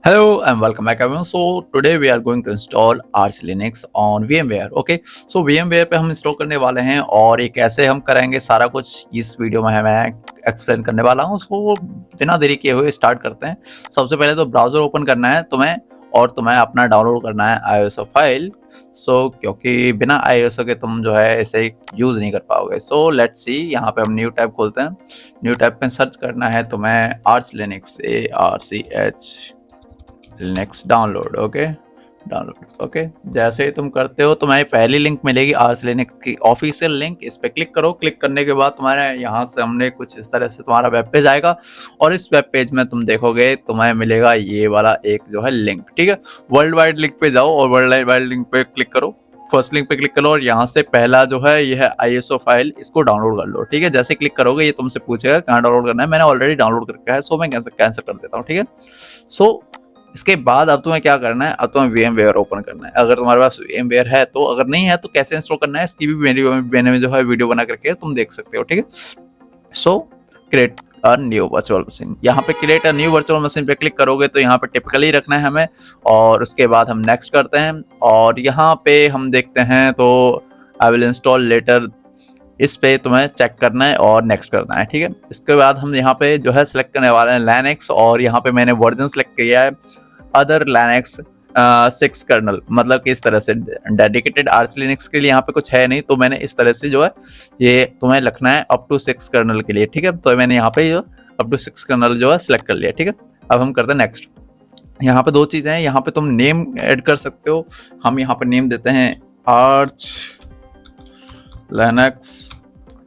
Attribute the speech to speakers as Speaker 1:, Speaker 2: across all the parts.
Speaker 1: Hello and welcome back everyone. So today we are going to install Arch Linux on VMware. Okay, so VMware पे हम install करने वाले हैं और ये कैसे हम करेंगे सारा कुछ इस वीडियो में मैं एक्सप्लेन करने वाला हूँ. सो बिना देरी किए हुए स्टार्ट करते हैं. सबसे पहले तो ब्राउजर ओपन करना है तुम्हें और तुम्हें अपना डाउनलोड करना है ISO फाइल. क्योंकि बिना ISO के तुम जो है इसे यूज़ नहीं कर पाओगे. सो लेट्स सी, यहाँ पे हम न्यू टैब खोलते हैं. न्यू टैब पे सर्च करना है तुम्हें arch Linux ARCH Linux download. Okay, जैसे ही तुम करते हो तुम्हारी पहली लिंक मिलेगी आर्च लिनक्स की ऑफिशियल लिंक. इस पे क्लिक करो. क्लिक करने के बाद तुम्हारे यहाँ से हमने कुछ इस तरह से तुम्हारा वेब पेज आएगा और इस वेब पेज में तुम देखोगे तुम्हें मिलेगा ये वाला एक जो है लिंक. ठीक है, वर्ल्ड वाइड लिंक पे जाओ और वर्ल्ड वाइड लिंक पे क्लिक करो. फर्स्ट लिंक पे क्लिक करो और यहाँ से पहला जो है ये है ISO फाइल, इसको डाउनलोड कर लो. ठीक है, जैसे क्लिक करोगे ये तुमसे पूछेगा कहाँ डाउनलोड करना है. मैंने ऑलरेडी डाउनलोड करके है, सो मैं कैंसिल कर देता हूँ. ठीक है, सो इसके बाद अब तुम्हें क्या करना है, अब तुम्हें VMware ओपन करना है. अगर तुम्हारे पास VMware है तो, अगर नहीं है तो कैसे इंस्टॉल करना है इसकी भी मैंने जो है वीडियो बना करके तुम देख सकते हो. ठीक है, सो create a new virtual machine. यहाँ पे create a new virtual machine पे क्लिक करोगे तो यहाँ पे टिपिकली रखना है हमें और उसके बाद हम नेक्स्ट करते हैं और यहाँ पे हम देखते हैं तो आई विल इंस्टॉल लेटर. इस पे तुम्हें चेक करना है और नेक्स्ट करना है. ठीक है, इसके बाद हम यहाँ पे जो है सिलेक्ट करने वाले हैं Linux और यहाँ पे मैंने वर्जन सेलेक्ट किया है अदर Linux 6 कर्नल. मतलब कि इस तरह से डेडिकेटेड आर्च लिनक्स के लिए यहाँ पे कुछ है नहीं, तो मैंने इस तरह से जो है ये तुम्हें लिखना है अप टू 6 कर्नल के लिए. ठीक है, तो मैंने यहाँ पे जो अप टू 6 कर्नल जो है सिलेक्ट कर लिया. ठीक है, अब हम करते हैं नेक्स्ट. यहाँ पे दो चीज़ें हैं, यहाँ पे तुम नेम ऐड कर सकते हो. हम यहाँ पे नेम देते हैं आर्च लिनक्स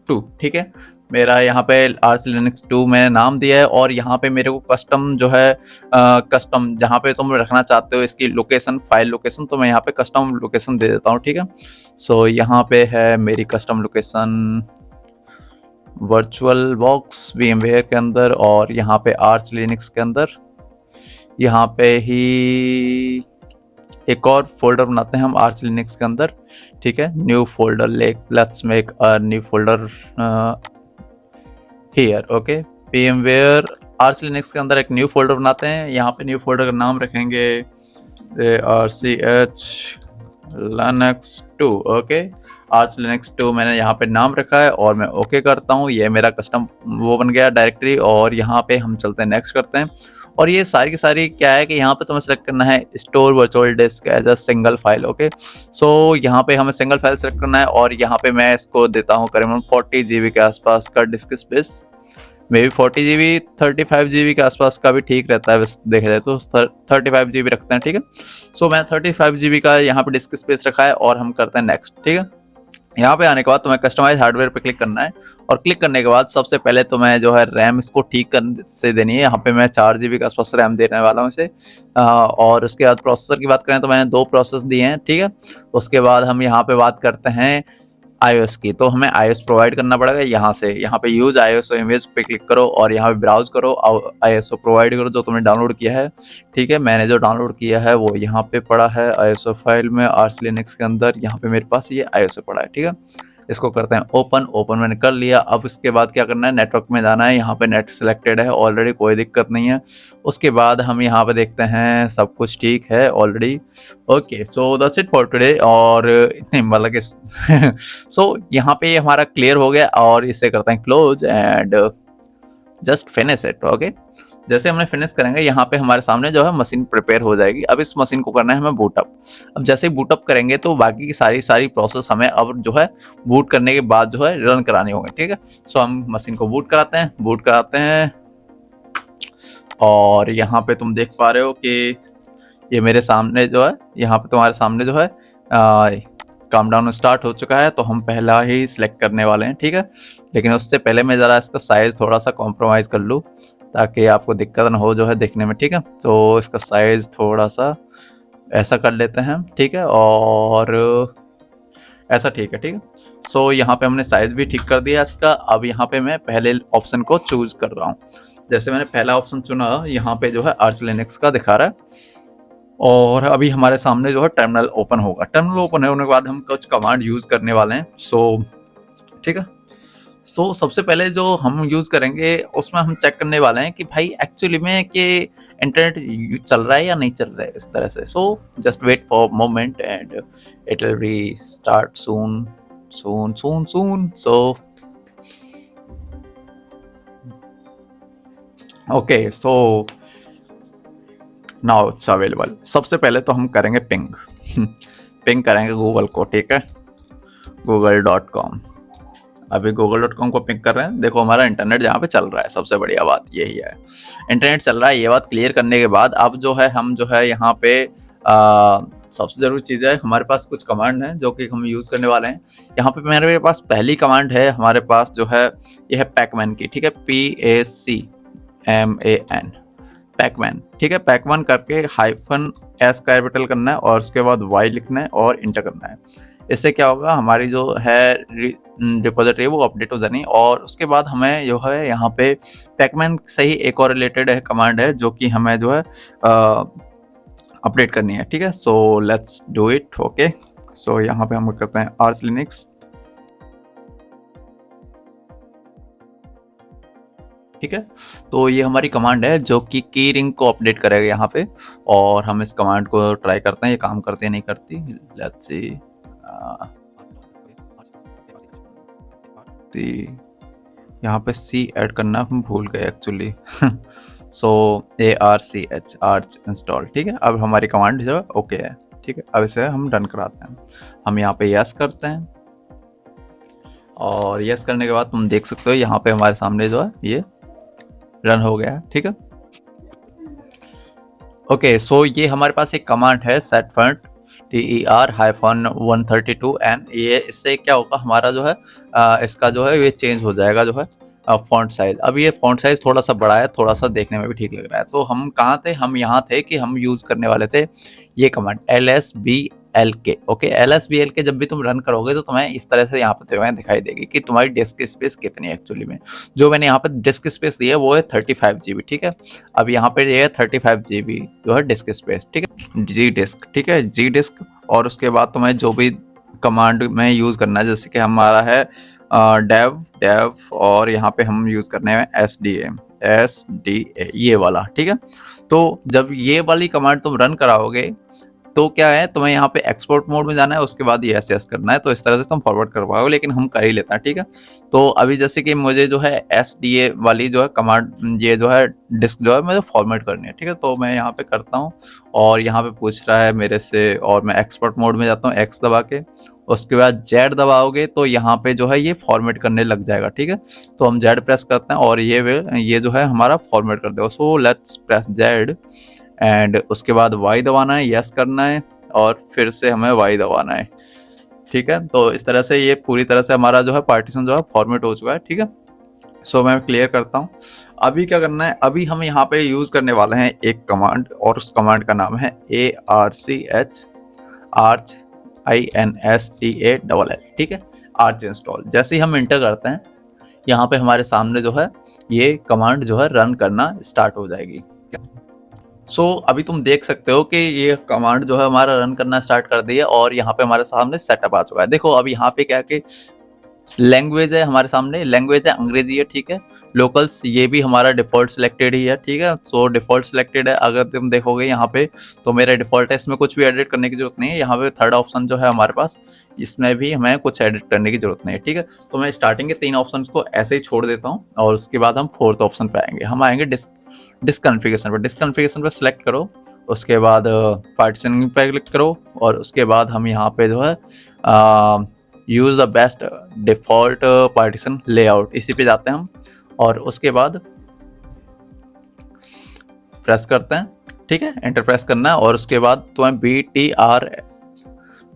Speaker 1: 2. ठीक है, मेरा यहाँ पे आर्च लिनक्स 2 मैंने नाम दिया है और यहाँ पे मेरे को कस्टम जो है कस्टम जहाँ पे तुम रखना चाहते हो इसकी लोकेशन, फाइल लोकेशन, तो मैं यहाँ पे कस्टम लोकेशन दे देता हूँ. ठीक है, सो यहाँ पे है मेरी custom location virtual box VMware के अंदर और यहाँ पे आर्च लिनक्स के अंदर. यहाँ पे ही एक और फोल्डर बनाते हैं हम आर्च लिनक्स के अंदर. ठीक है, new folder let's make a new folder here. Okay, VMware arch Linux के अंदर एक न्यू फोल्डर बनाते हैं. यहाँ पे न्यू फोल्डर का नाम रखेंगे ARCH Linux 2. Okay, arch Linux 2 मैंने यहाँ पे नाम रखा है और मैं ओके करता हूँ. ये मेरा कस्टम वो बन गया डायरेक्टरी और यहाँ पे हम चलते हैं नेक्स्ट करते हैं. और ये सारी की सारी क्या है कि यहाँ पे तुम्हें सेलेक्ट करना है store virtual disk as a single file. Okay, so यहाँ पे हमें सिंगल फाइल सेलेक्ट करना है और यहाँ पे मैं इसको देता हूँ करीबन 40 GB के आसपास का disc space. May be 40 GB 35 GB के आसपास का भी ठीक रहता है वैसे देखा जाए तो. 35 GB रखते हैं. ठीक है, सो मैं 35 GB का यहाँ पे डिस्क स्पेस रखा है और हम करते हैं नेक्स्ट. ठीक है, यहाँ पे आने के बाद तुम्हें कस्टमाइज हार्डवेयर पे क्लिक करना है और क्लिक करने के बाद सबसे पहले तुम्हें जो है रैम इसको ठीक कर से देनी है. यहाँ पे मैं 4 GB के आसपास रैम देने वाला हूँ इसे. और उसके बाद प्रोसेसर की बात करें तो मैंने 2 प्रोसेसर दिए हैं. ठीक है, उसके बाद हम यहाँ पे बात करते हैं iOS की, तो हमें iOS प्रोवाइड करना पड़ेगा. यहाँ से यहाँ पे यूज iOS इमेज पे क्लिक करो और यहाँ पे ब्राउज करो, ISO प्रोवाइड करो जो तुमने डाउनलोड किया है. ठीक है, मैंने जो डाउनलोड किया है वो यहाँ पे पड़ा है ISO फाइल में आर्च लिनक्स के अंदर. यहाँ पे मेरे पास ये ISO पड़ा है. ठीक है, इसको करते हैं ओपन मैंने कर लिया. अब इसके बाद क्या करना है, नेटवर्क में जाना है. यहाँ पे नेट सिलेक्टेड है ऑलरेडी, कोई दिक्कत नहीं है. उसके बाद हम यहाँ पे देखते हैं सब कुछ ठीक है already. Okay, so that's it for today. और इतने मतलब कि सो यहाँ पे हमारा क्लियर हो गया और इसे करते हैं close and just finish it. Okay, जैसे हमने फिनिश करेंगे यहाँ पे हमारे सामने जो है मशीन प्रिपेयर हो जाएगी. अब इस मशीन को करना है हमें बूटअप. अब जैसे ही बूटअप करेंगे तो बाकी की सारी प्रोसेस हमें अब जो है बूट करने के बाद जो है रन करानी होगी. ठीक है, सो हम मशीन को बूट कराते हैं और यहाँ पे तुम देख पा रहे हो कि ये मेरे सामने जो है, यहाँ पे तुम्हारे सामने जो है काम डाउन स्टार्ट हो चुका है. तो हम पहला ही सिलेक्ट करने वाले हैं. ठीक है, लेकिन उससे पहले मैं ज़रा इसका साइज़ थोड़ा सा कॉम्प्रोमाइज़ कर लूँ ताकि आपको दिक्कत ना हो जो है देखने में. ठीक है, तो इसका साइज़ थोड़ा सा ऐसा कर लेते हैं. ठीक है, और ऐसा ठीक है. सो यहाँ पे हमने साइज़ भी ठीक कर दिया इसका. अब यहाँ पे मैं पहले ऑप्शन को चूज कर रहा हूँ. जैसे मैंने पहला ऑप्शन चुना, यहाँ पे जो है आर्च लिनक्स का दिखा रहा है और अभी हमारे सामने जो है टर्मिनल ओपन होगा. टर्मिनल ओपन होने के बाद हम कुछ कमांड यूज़ करने वाले हैं. सो ठीक है, सो सबसे पहले जो हम यूज़ करेंगे उसमें हम चेक करने वाले हैं कि भाई एक्चुअली में कि इंटरनेट चल रहा है या नहीं चल रहा है इस तरह से। So just wait for moment and it will be start soon soon soon soon. So okay, so now it's available. सबसे पहले तो हम करेंगे पिंग पिंग करेंगे गूगल को, ठीक है, google.com। अभी google.com को पिंग कर रहे हैं। देखो हमारा इंटरनेट जहाँ पे चल रहा है, सबसे बढ़िया बात यही है, इंटरनेट चल रहा है। ये बात क्लियर करने के बाद अब जो है हम जो है यहाँ पे सबसे ज़रूरी चीज़ है, हमारे पास कुछ कमांड है जो कि हम यूज़ करने वाले हैं। यहाँ पे मेरे पास पहली कमांड है हमारे पास जो है, ये है पैकमैन की, ठीक है, PACMAN, पैकमैन, ठीक है। पैकमैन करके -S कैपिटल करना है और उसके बाद Y लिखना है और इंटर करना है। इससे क्या होगा, हमारी जो है रिपोजिटरी वो अपडेट हो जानी। और उसके बाद हमें जो है यहाँ पे पैकमैन से ही एक और रिलेटेड है कमांड है जो कि हमें जो है अपडेट करनी है, ठीक है। So let's do it. Okay, so यहाँ पे हम करते हैं आर्च लिनक्स, ठीक है। तो ये हमारी कमांड है जो कि की रिंग को अपडेट करेगा यहाँ पे। और हम इस कमांड को ट्राई करते हैं, ये काम करती है नहीं करती, लेट्स सी। यहाँ पे C ऐड करना हम भूल गए actually so ARCH, arch install, ठीक है। अब हमारी कमांड जो है ओके है, ठीक है। अब इसे हम रन कराते हैं। हम यहाँ पे यस करते हैं और यस करने के बाद तुम देख सकते हो यहाँ पे हमारे सामने जो है ये रन हो गया है, ठीक है। ओके, सो ये हमारे पास एक कमांड है setfont TER-132N। ये इससे क्या होगा, हमारा जो है इसका जो है ये चेंज हो जाएगा जो है फॉन्ट साइज। अब ये फॉन्ट साइज थोड़ा सा बड़ा है, थोड़ा सा देखने में भी ठीक लग रहा है। तो हम कहाँ थे, हम यहाँ थे कि हम यूज़ करने वाले थे ये कमांड LSBLK। ओके, LSBLK जब भी तुम रन करोगे तो तुम्हें इस तरह से यहाँ पे दिखाई देगी कि तुम्हारी डिस्क स्पेस कितनी है एक्चुअली में। जो मैंने यहाँ पे डिस्क स्पेस दी है वो है 35 GB, ठीक है। अब यहाँ पे ये है 35 GB जो है डिस्क स्पेस, ठीक है, जी डिस्क, ठीक है, जी डिस्क। और उसके बाद तुम्हें जो भी कमांड में यूज़ करना है, जैसे कि हमारा है डेव और यहाँ पे हम यूज़ करने में SDA ये वाला, ठीक है। तो जब ये वाली कमांड तुम रन कराओगे तो क्या है, तुम्हें यहाँ पे एक्सपोर्ट मोड में जाना है, उसके बाद ये SS करना है। तो इस तरह से तुम फॉरवर्ड कर पाओगे, लेकिन हम कर ही लेते हैं, ठीक है। तो अभी जैसे कि मुझे जो है SDA वाली जो है कमांड, ये जो है डिस्क जो है मुझे फॉर्मेट करनी है, ठीक है। तो मैं यहाँ पे करता हूँ और यहाँ पे पूछ रहा है मेरे से, और मैं एक्सपोर्ट मोड में जाता हूँ X दबा के। उसके बाद Z दबाओगे तो यहाँ पे जो है ये फॉर्मेट करने लग जाएगा, ठीक है। तो हम Z प्रेस करते हैं और ये जो है हमारा फॉर्मेट कर देगा। So let's press Z and उसके बाद Y दबाना है, यस करना है और फिर से हमें Y दबाना है, ठीक है। तो इस तरह से ये पूरी तरह से हमारा जो है पार्टीशन जो है फॉर्मेट हो चुका है, ठीक है। सो मैं क्लियर करता हूँ। अभी क्या करना है, अभी हम यहाँ पे यूज़ करने वाले हैं एक कमांड और उस कमांड का नाम है ARCH, आर्च INSTALL, ठीक है, आर्च इंस्टॉल। जैसे ही हम इंटर करते हैं यहाँ पे हमारे सामने जो है ये कमांड जो है रन करना स्टार्ट हो जाएगी। सो अभी तुम देख सकते हो कि ये कमांड जो है हमारा रन करना स्टार्ट कर दिया और यहाँ पे हमारे सामने सेटअप आ चुका है। देखो अब यहाँ पे क्या है कि लैंग्वेज है हमारे सामने, लैंग्वेज है अंग्रेजी है, ठीक है। लोकल्स ये भी हमारा डिफ़ॉल्ट सिलेक्टेड ही है, ठीक है। सो डिफ़ॉल्ट सिलेक्टेड है। अगर तुम देखोगे यहाँ पे तो मेरा डिफ़ॉल्ट है, इसमें कुछ भी एडिट करने की जरूरत नहीं है। यहाँ पे थर्ड ऑप्शन जो है हमारे पास, इसमें भी हमें कुछ एडिट करने की जरूरत नहीं है, ठीक है। तो मैं स्टार्टिंग के 3 ऑप्शन को ऐसे ही छोड़ देता हूँ और उसके बाद हम 4th ऑप्शन पे आएंगे। हम आएंगे डिस्क कॉन्फ़िगरेशन पर। डिस्क कॉन्फ़िगरेशन पर सिलेक्ट करो, उसके बाद पार्टीशनिंग पर क्लिक करो और उसके बाद हम यहाँ पे जो है use the best default partition layout, इसी पे जाते हैं हम और उसके बाद प्रेस करते हैं, ठीक है, एंटर प्रेस करना है। और उसके बाद तुम्हें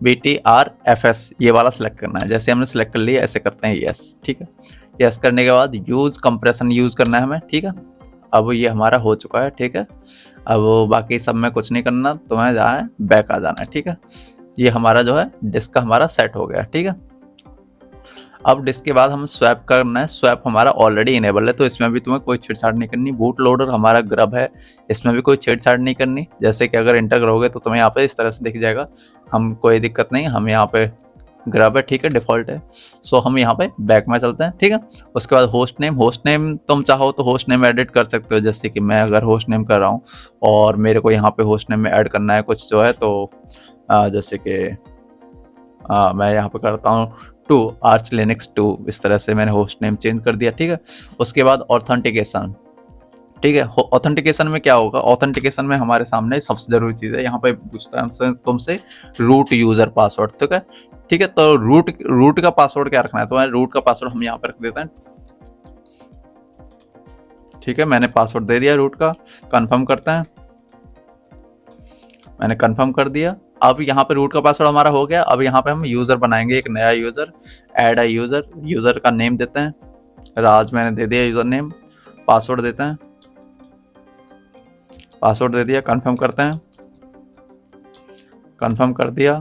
Speaker 1: BTRFS ये वाला सिलेक्ट करना है। जैसे हमने सिलेक्ट कर लिया ऐसे करते हैं यस, ठीक है। यस करने के बाद यूज़ कंप्रेशन यूज़ करना है हमें, ठीक है। अब ये हमारा हो चुका है, ठीक है। अब बाकी सब में कुछ नहीं करना, तुम्हें जाए बैक आ जाना है, ठीक है। ये हमारा जो है डिस्क का हमारा सेट हो गया, ठीक है। अब डिस्क के बाद हम स्वैप करना है। स्वैप हमारा ऑलरेडी इनेबल है तो इसमें भी तुम्हें कोई छेड़छाड़ नहीं करनी। बूट लोडर हमारा ग्रब है, इसमें भी कोई छेड़छाड़ नहीं करनी। जैसे कि अगर इंटर करोगे तो तुम्हें यहाँ पे इस तरह से दिख जाएगा, हम कोई दिक्कत नहीं, हम यहाँ पे ग्रब है, ठीक है, डिफ़ॉल्ट है। सो हम यहाँ पे बैक में चलते हैं, ठीक है। उसके बाद होस्ट नेम तुम चाहो तो होस्ट नेम एडिट कर सकते हो, जैसे कि मैं अगर होस्ट नेम कर रहा हूँ और मेरे को यहाँ पे होस्ट नेम में ऐड करना है कुछ जो है, तो जैसे कि मैं यहाँ पे करता हूँ 2 आर्च लिनक्स 2, इस तरह से मैंने होस्ट नेम चेंज कर दिया, ठीक है। उसके बाद ऑथेंटिकेशन, ठीक है। ऑथेंटिकेशन में क्या होगा, ऑथेंटिकेशन में हमारे सामने सबसे जरूरी चीज़ है, यहाँ पे पूछता है तुमसे रूट यूज़र पासवर्ड, ठीक है। तो रूट का पासवर्ड क्या रखना है, तो रूट का पासवर्ड हम यहाँ पे रख देते हैं, ठीक है। मैंने पासवर्ड दे दिया रूट का, कंफर्म करते हैं, मैंने कंफर्म कर दिया। अब यहाँ पे रूट का पासवर्ड हमारा हो गया। अब यहाँ पे हम यूज़र बनाएंगे, एक नया यूज़र, ऐड अ यूज़र, यूज़र का नेम देते हैं राज, मैंने दे दिया यूज़र नेम, पासवर्ड देते हैं, पासवर्ड दे दिया, कंफर्म करते हैं, कंफर्म कर दिया।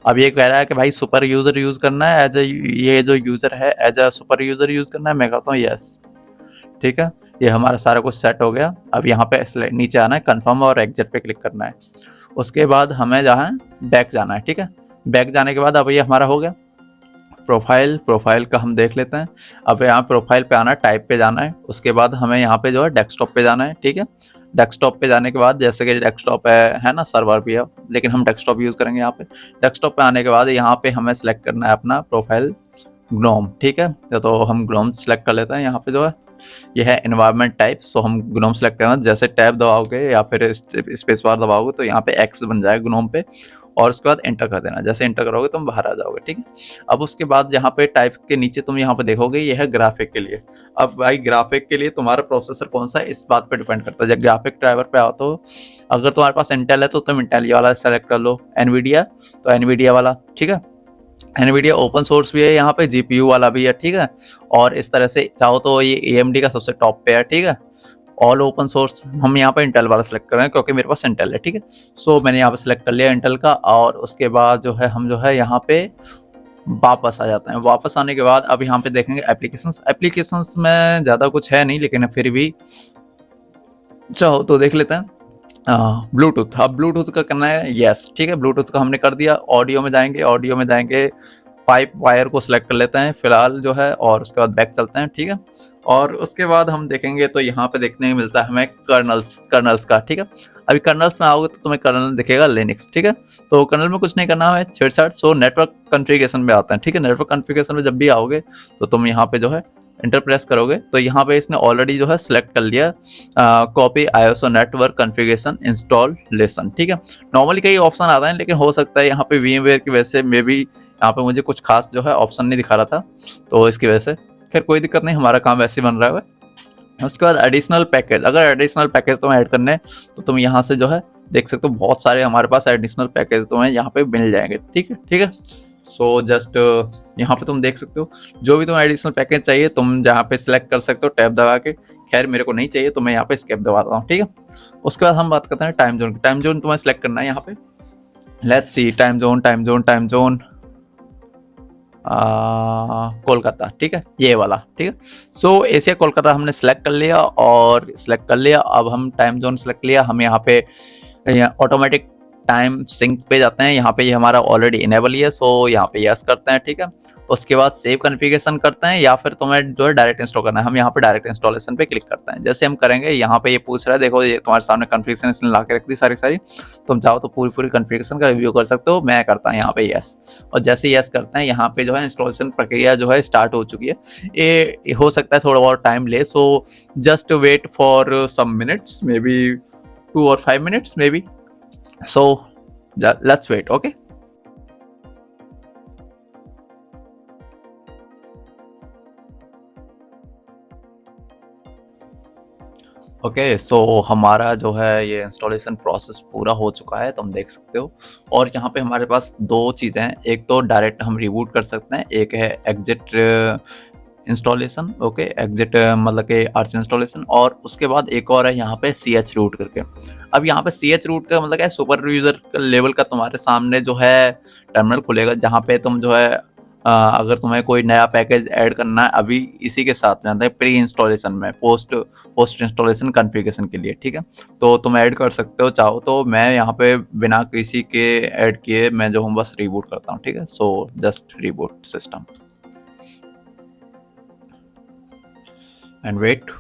Speaker 1: अब ये कह रहा है कि भाई सुपर यूज़र यूज़ करना है, एज ए ये जो यूज़र है as a super user use करना है, मैं कहता हूँ यस, ठीक है। ये हमारा सारा कुछ सेट हो गया। अब यहाँ पे नीचे आना है, कंफर्म और एग्जिट पे क्लिक करना है। उसके बाद हमें जहाँ बैक जाना है, ठीक है। बैक जाने के बाद अब ये हमारा हो गया। प्रोफाइल का हम देख लेते हैं। अब यहाँ प्रोफाइल पे आना है, टाइप पे जाना है। उसके बाद हमें यहाँ पे जो है डेस्कटॉप पे जाना है, ठीक है। डेस्कटॉप पे जाने के बाद, जैसे कि डेस्कटॉप है ना, सर्वर भी है, लेकिन हम डेस्कटॉप यूज़ करेंगे यहाँ पे। डेस्कटॉप पे आने के बाद यहाँ पे हमें सेलेक्ट करना है अपना प्रोफाइल ग्नोम, ठीक है। तो हम ग्नोम सेलेक्ट कर लेते हैं। यहाँ पे जो है ये है एनवायरनमेंट टाइप, सो हम ग्नोम सेलेक्ट करना, जैसे टैब दबाओगे या फिर स्पेस बार दबाओगे तो यहाँ पे एक्स बन जाएगा ग्नोम पे, और उसके बाद एंटर कर देना। जैसे एंटर करोगे तुम बाहर आ जाओगे, ठीक है। अब उसके बाद यहाँ पे टाइप के नीचे तुम यहाँ पे देखोगे ये है ग्राफिक के लिए। अब भाई ग्राफिक के लिए तुम्हारा प्रोसेसर कौन सा है इस बात पे डिपेंड करता है। जब ग्राफिक ड्राइवर पे आओ तो अगर तुम्हारे पास इंटेल है तो तुम इंटेल वाला सेलेक्ट कर लो, एनवीडिया तो एनवीडिया वाला, ठीक है। एनवीडिया ओपन सोर्स भी है, यहाँ पे जीपीयू वाला भी है, ठीक है। और इस तरह से चाहो तो ये एएमडी का सबसे टॉप पे है, ठीक है। ऑल ओपन सोर्स हम यहाँ पे इंटेल वाला सेलेक्ट कर रहे हैं क्योंकि मेरे पास इंटेल है, ठीक है। सो मैंने यहाँ पे सेलेक्ट कर लिया इंटेल का। और उसके बाद जो है हम जो है यहाँ पे वापस आ जाते हैं। वापस आने के बाद अब यहाँ पे देखेंगे एप्लीकेशंस में ज़्यादा कुछ है नहीं, लेकिन फिर भी चाहो तो देख लेते हैं। ब्लूटूथ, अब ब्लूटूथ का करना है यस, ठीक है। ब्लूटूथ का हमने कर दिया। ऑडियो में जाएंगे, पाइप वायर को सिलेक्ट कर लेते हैं फिलहाल जो है, और उसके बाद बैक चलते हैं, ठीक है। और उसके बाद हम देखेंगे तो यहाँ पे देखने को मिलता है हमें कर्नल्स का, ठीक है। अभी कर्नल्स में आओगे तो तुम्हें कर्नल दिखेगा लिनक्स, ठीक है। तो कर्नल में कुछ नहीं करना है छेड़छाड़। सो नेटवर्क कॉन्फ़िगरेशन में आते हैं, ठीक है। नेटवर्क कॉन्फ़िगरेशन में जब भी आओगे तो तुम यहाँ पे जो है इंटर प्रेस करोगे तो यहाँ पे इसने ऑलरेडी जो है सिलेक्ट कर लिया copy ISO network configuration installation, ठीक है। नॉर्मली कई ऑप्शन आता है, लेकिन हो सकता है यहाँ पे VMware की वजह से मे बी यहाँ पे मुझे कुछ खास जो है ऑप्शन नहीं दिखा रहा था, तो इसकी वजह से खैर कोई दिक्कत नहीं, हमारा काम वैसे ही बन रहा है। उसके बाद एडिशनल पैकेज, अगर एडिशनल पैकेज तुम्हें ऐड करने तो तुम यहाँ से जो है देख सकते हो, बहुत सारे हमारे पास एडिशनल पैकेज तुम्हें यहाँ पे मिल जाएंगे, ठीक है, ठीक है। सो जस्ट यहाँ पे तुम देख सकते हो जो भी तुम्हें एडिशनल पैकेज चाहिए तुम जहाँ पे सिलेक्ट कर सकते हो टैब दबा के। खैर मेरे को नहीं चाहिए तो मैं यहाँ पे स्केप दबाता हूँ, ठीक है। उसके बाद हम बात करते हैं टाइम जोन की। टाइम जोन तुम्हें सिलेक्ट करना है यहाँ पे, let's see time zone Kolkata, ठीक है, ये वाला, ठीक है। सो एशिया कोलकाता हमने सेलेक्ट कर लिया, और सेलेक्ट कर लिया। अब हम टाइम जोन सेलेक्ट लिया, हम यहाँ पे ऑटोमेटिक टाइम सिंक पे जाते हैं। यहाँ पे ये हमारा ऑलरेडी इनेबल ही है, सो यहाँ पे यस करते हैं, ठीक है। उसके बाद सेव कॉन्फ़िगरेशन करते हैं, या फिर तुम्हें जो है डायरेक्ट इंस्टॉल करना है, हम यहाँ पे डायरेक्ट इंस्टॉलेशन पे क्लिक करते हैं। जैसे हम करेंगे यहाँ पे ये पूछ रहा है, देखो ये तुम्हारे सामने कॉन्फ़िगरेशन ला के रख दी सारी, तुम चाहो तो पूरी कॉन्फ़िगरेशन का रिव्यू कर सकते हो। मैं करता हूँ यहाँ पे यस, और जैसे यस करते हैं यहाँ पे जो है इंस्टॉलेशन प्रक्रिया जो है स्टार्ट हो चुकी है। ये हो सकता है थोड़ा बहुत टाइम ले, so just wait for some minutes, maybe 2 or 5 minutes maybe. So let's wait, okay. Okay so हमारा जो है ये इंस्टॉलेशन प्रोसेस पूरा हो चुका है, तुम देख सकते हो। और यहाँ पे हमारे पास 2 चीज़ें हैं, एक तो डायरेक्ट हम रिबूट कर सकते हैं, एक है एग्जिट इंस्टॉलेशन, ओके, एग्जिट मतलब कि आर्च इंस्टॉलेशन। और उसके बाद एक और है यहाँ पे CH रूट करके। अब यहाँ पे CH रूट का मतलब क्या है, सुपर यूज़र लेवल का तुम्हारे सामने जो है टर्मिनल खुलेगा, जहाँ पे तुम जो है अगर तुम्हें कोई नया पैकेज ऐड करना है अभी इसी के साथ में आता है प्री इंस्टॉलेशन में, पोस्ट इंस्टॉलेशन कॉन्फ़िगरेशन के लिए, ठीक है। तो तुम ऐड कर सकते हो चाहो तो। मैं यहाँ पे बिना किसी के ऐड किए मैं जो हूँ बस रिबूट करता हूँ, ठीक है। So just reboot system and wait.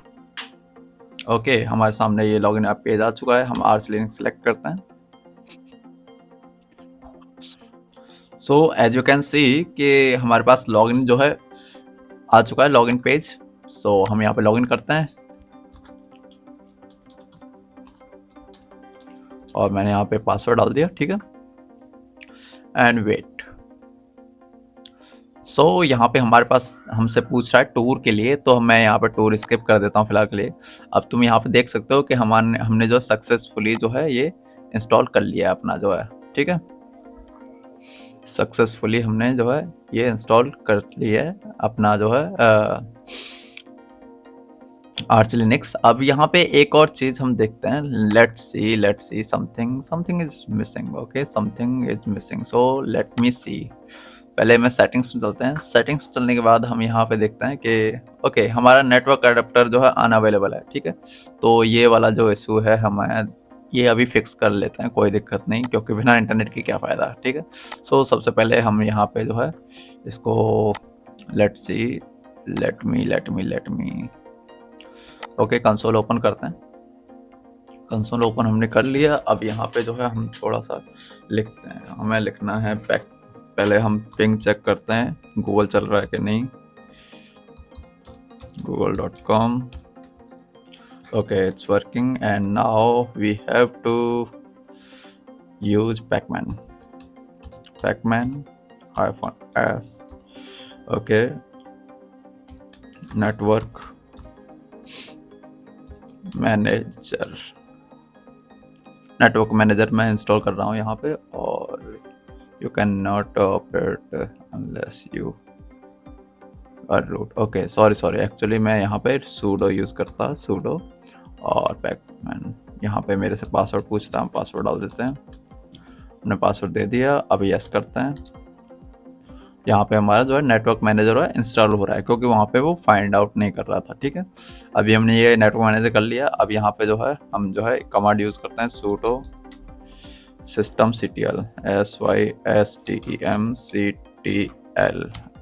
Speaker 1: Okay, हमारे सामने ये लॉगिन ऐप पेज आ चुका है। हम आर्च लिनक्स सेलेक्ट करते हैं। So as you can see कि हमारे पास लॉगिन जो है आ चुका है, लॉगिन पेज। सो हम यहाँ पे लॉगिन करते हैं और मैंने यहाँ पे पासवर्ड डाल दिया, ठीक है। And wait. सो यहाँ पे हमारे पास हमसे पूछ रहा है टूर के लिए, तो मैं यहाँ पे टूर स्किप कर देता हूँ फिलहाल के लिए। अब तुम यहाँ पे देख सकते हो कि हमने जो सक्सेसफुली जो है ये इंस्टॉल कर लिया है अपना जो है, ठीक है। सक्सेसफुली हमने जो है ये इंस्टॉल कर लिया है अपना जो है आर्च लिनक्स। अब यहाँ पे एक और चीज हम देखते हैं। Let's see something is missing. Okay, something is missing, so let me see. पहले मैं सेटिंग्स में चलते हैं। सेटिंग्स में चलने के बाद हम यहाँ पे देखते हैं कि ओके हमारा नेटवर्क अडेप्टर जो है अनअवेलेबल है, ठीक है। तो ये वाला जो इशू है हमें ये अभी फिक्स कर लेते हैं, कोई दिक्कत नहीं, क्योंकि बिना इंटरनेट के क्या फ़ायदा, ठीक है। सो सबसे पहले हम यहाँ पे जो है इसको let's see let me okay console open करते हैं। कंसोल ओपन हमने कर लिया। अब यहाँ पे जो है हम थोड़ा सा लिखते हैं। हमें लिखना है पहले हम पिंग चेक करते हैं गूगल चल रहा है कि नहीं। google.com। Okay it's working and now we have to use pacman -s। Okay network manager मैं इंस्टॉल कर रहा हूँ यहाँ पे। और you can not operate unless you are root. Okay sorry actually मैं यहाँ पे सूडो यूज़ करता, सूडो और पैकमैन। यहाँ पे मेरे से पासवर्ड पूछता है, पासवर्ड डाल देते हैं। हमने पासवर्ड दे दिया। अब यस करते हैं। यहाँ पे हमारा जो है नेटवर्क मैनेजर है इंस्टॉल हो रहा है, क्योंकि वहाँ पे वो फाइंड आउट नहीं कर रहा था, ठीक है। अभी हमने ये नेटवर्क मैनेजर कर लिया। अब यहाँ पे जो है हम जो है कमांड यूज़ करते हैं sudo systemctl systemctl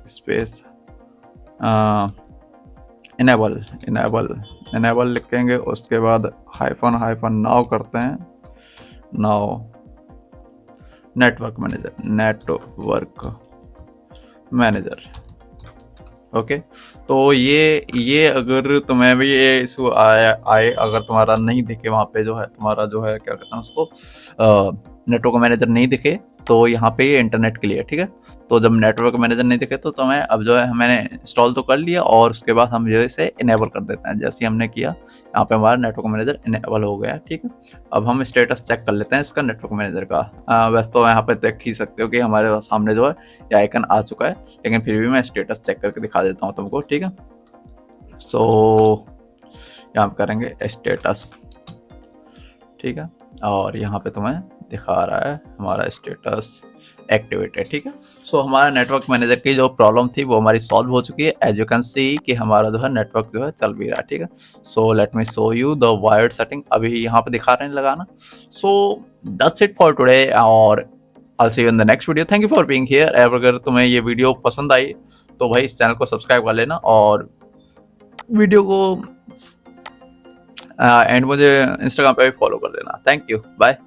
Speaker 1: space enable लिखेंगे। उसके बाद हाइफन नाउ करते हैं। Now network manager. ओके तो ये अगर तुम्हें भी ये इशू आए अगर तुम्हारा नहीं दिखे वहाँ पे जो है तुम्हारा जो है क्या कहते हैं उसको नेटवर्क मैनेजर नहीं दिखे, तो यहाँ पे ये इंटरनेट के लिए, ठीक है। तो जब नेटवर्क मैनेजर नहीं दिखे तो तुम्हें अब जो है मैंने इंस्टॉल तो कर लिया और उसके बाद हम जो है इसे इनेबल कर देते हैं। जैसे हमने किया यहाँ पे हमारा नेटवर्क मैनेजर इनेबल हो गया, ठीक है। अब हम स्टेटस चेक कर लेते हैं इसका नेटवर्क मैनेजर का। वैसे तो यहाँ पे देख ही सकते हो कि हमारे सामने जो है ये आइकन आ चुका है, लेकिन फिर भी मैं स्टेटस चेक करके दिखा देता हूँ तुमको, ठीक है। सो यहाँ पे करेंगे स्टेटस, ठीक है। और यहाँ पे तुम्हें दिखा रहा है हमारा स्टेटस एक्टिवेटेड, ठीक है। सो हमारा नेटवर्क मैनेजर की जो प्रॉब्लम थी वो हमारी सॉल्व हो चुकी है। एज यू कैन सी कि हमारा जो है नेटवर्क जो है चल भी रहा है, ठीक है। सो let me show you the wired setting. अभी यहाँ पे दिखा रहे हैं लगाना। So that's it for today और I'll see you in the next video. Thank you for being here। अगर तुम्हें ये वीडियो पसंद आई तो भाई इस चैनल को सब्सक्राइब कर लेना और वीडियो को एंड मुझे इंस्टाग्राम पे भी फॉलो कर लेना। Thank you, bye.